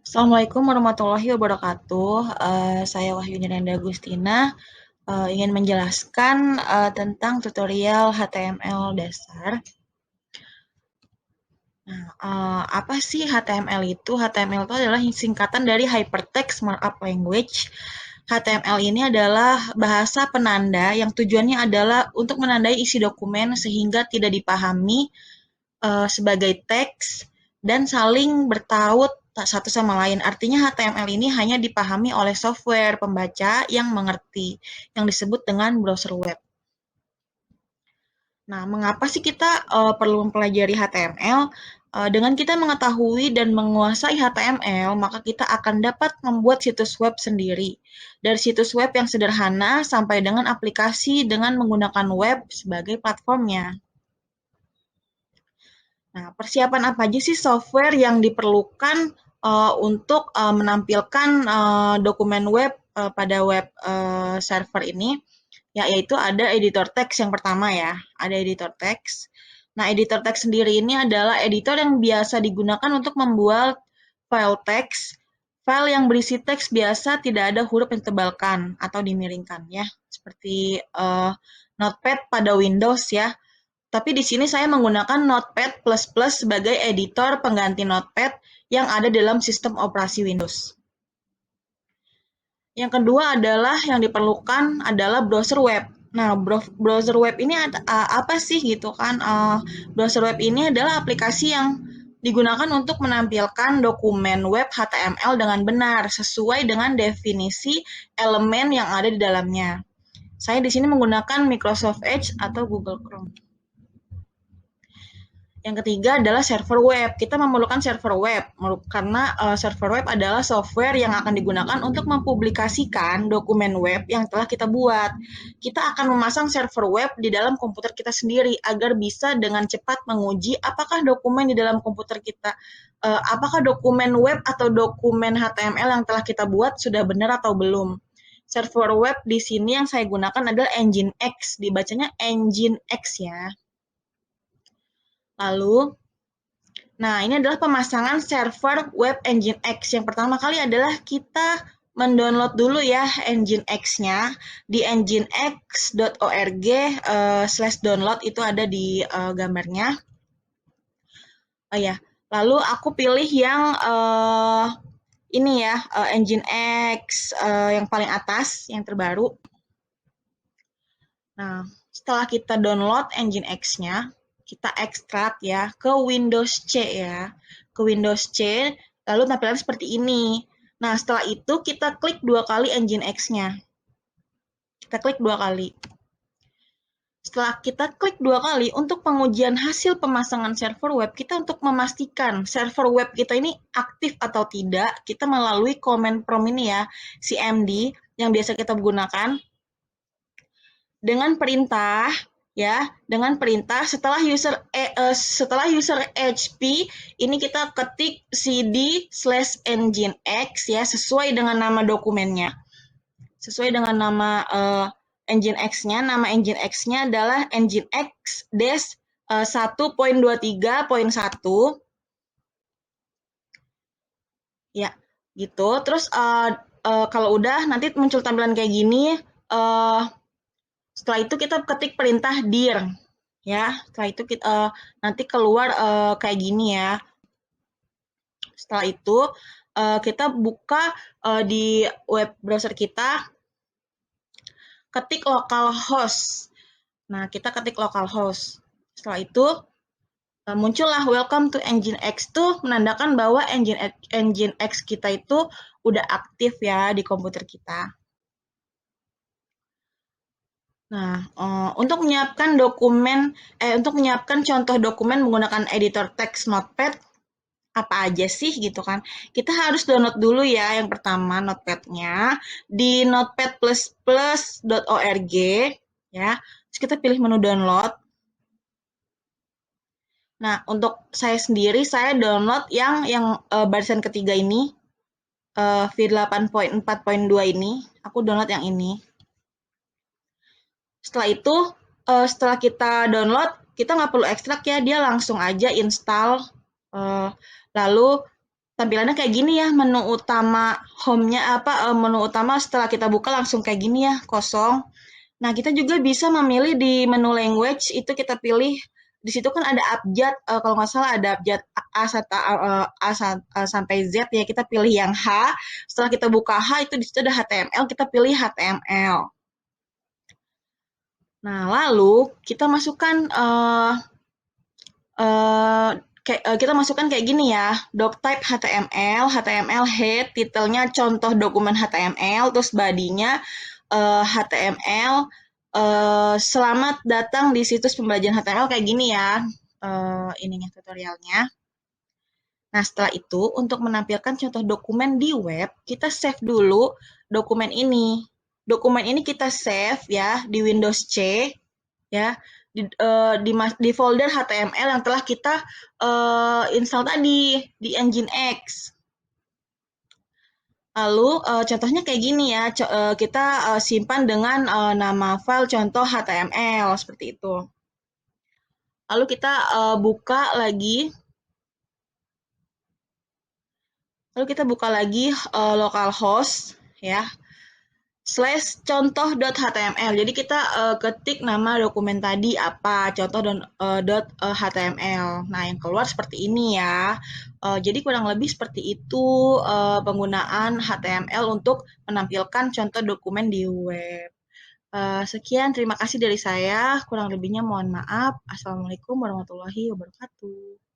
Assalamualaikum warahmatullahi wabarakatuh. Saya Wahyu Nirenda Agustina, ingin menjelaskan tentang tutorial HTML dasar. Nah, apa sih HTML itu? HTML itu adalah singkatan dari Hypertext Markup Language. HTML ini adalah bahasa penanda yang tujuannya adalah untuk menandai isi dokumen sehingga tidak dipahami sebagai teks dan saling bertaut satu sama lain. Artinya HTML ini hanya dipahami oleh software pembaca yang mengerti, yang disebut dengan browser web. Nah, mengapa sih kita perlu mempelajari HTML? Dengan kita mengetahui dan menguasai HTML, maka kita akan dapat membuat situs web sendiri. Dari situs web yang sederhana sampai dengan aplikasi dengan menggunakan web sebagai platformnya. Nah, persiapan apa aja sih software yang diperlukan untuk menampilkan dokumen web pada web server ini? Ya, yaitu ada editor text yang pertama ya, ada editor text. Nah, editor text sendiri ini adalah editor yang biasa digunakan untuk membuat file teks. File yang berisi teks biasa tidak ada huruf yang ditebalkan atau dimiringkan ya, seperti Notepad pada Windows ya. Tapi di sini saya menggunakan Notepad++ sebagai editor pengganti Notepad yang ada dalam sistem operasi Windows. Yang kedua adalah yang diperlukan adalah browser web. Nah, browser web ini apa sih gitu kan? Browser web ini adalah aplikasi yang digunakan untuk menampilkan dokumen web HTML dengan benar sesuai dengan definisi elemen yang ada di dalamnya. Saya di sini menggunakan Microsoft Edge atau Google Chrome. Yang ketiga adalah server web. Kita memerlukan server web karena server web adalah software yang akan digunakan untuk mempublikasikan dokumen web yang telah kita buat. Kita akan memasang server web di dalam komputer kita sendiri agar bisa dengan cepat menguji apakah dokumen di dalam komputer kita, apakah dokumen web atau dokumen HTML yang telah kita buat sudah benar atau belum. Server web di sini yang saya gunakan adalah Nginx, dibacanya Nginx ya. Lalu, nah ini adalah pemasangan server web Nginx. Yang pertama kali adalah kita mendownload dulu ya Nginx-nya di nginx.org/download itu ada di gambarnya. Oh ya, lalu aku pilih yang ini ya, Nginx yang paling atas, yang terbaru. Nah, setelah kita download Nginx-nya, kita ekstrak ya ke Windows C ya, ke Windows C, lalu tampilan seperti ini. Nah, setelah itu kita klik 2 kali Nginx-nya. Kita klik 2 kali. Setelah kita klik 2 kali untuk pengujian hasil pemasangan server web, kita untuk memastikan server web kita ini aktif atau tidak, kita melalui command prompt ini ya, cmd yang biasa kita gunakan. Dengan perintah ya, dengan perintah setelah user HP ini kita ketik cd/nginx ya, sesuai dengan nama dokumennya. Sesuai dengan nama Nginx-nya, nama Nginx-nya adalah Nginx-1.23.1 ya, gitu. Terus kalau udah nanti muncul tampilan kayak gini, setelah itu kita ketik perintah dir ya. Setelah itu kita nanti keluar kayak gini ya. Setelah itu kita buka di web browser kita, ketik localhost. Nah, kita ketik localhost. Setelah itu muncullah welcome to Nginx, itu menandakan bahwa Nginx kita itu udah aktif ya di komputer kita. Nah, untuk menyiapkan contoh dokumen menggunakan editor text Notepad, apa aja sih gitu kan? Kita harus download dulu ya yang pertama Notepad-nya di notepad++.org ya. Terus kita pilih menu download. Nah, untuk saya sendiri saya download yang barisan ketiga ini, v8.4.2 ini. Aku download yang ini. Setelah itu, setelah kita download, kita nggak perlu ekstrak ya, dia langsung aja install. Lalu tampilannya kayak gini ya, menu utama home-nya menu utama setelah kita buka langsung kayak gini ya, kosong. Nah, kita juga bisa memilih di menu language, itu kita pilih, di situ kan ada abjad, kalau nggak salah ada abjad sampai Z ya, kita pilih yang H, setelah kita buka H, itu di situ ada HTML, kita pilih HTML. Nah, lalu kita masukkan kita masukkan kayak gini ya, doc type HTML, HTML head, titelnya contoh dokumen HTML, terus bodinya HTML, selamat datang di situs pembelajaran HTML kayak gini ya, ininya tutorialnya. Nah, setelah itu untuk menampilkan contoh dokumen di web, kita save dulu dokumen ini. Dokumen ini kita save ya di Windows C ya, di folder HTML yang telah kita install tadi di Nginx X. Lalu contohnya kayak gini ya, kita simpan dengan nama file contoh HTML seperti itu. Lalu kita buka lagi. Lalu kita buka lagi localhost ya, /contoh.html. Jadi kita ketik nama dokumen tadi apa, contoh.html. Nah, yang keluar seperti ini ya. Jadi kurang lebih seperti itu penggunaan HTML untuk menampilkan contoh dokumen di web. Sekian, terima kasih dari saya. Kurang lebihnya mohon maaf. Assalamualaikum warahmatullahi wabarakatuh.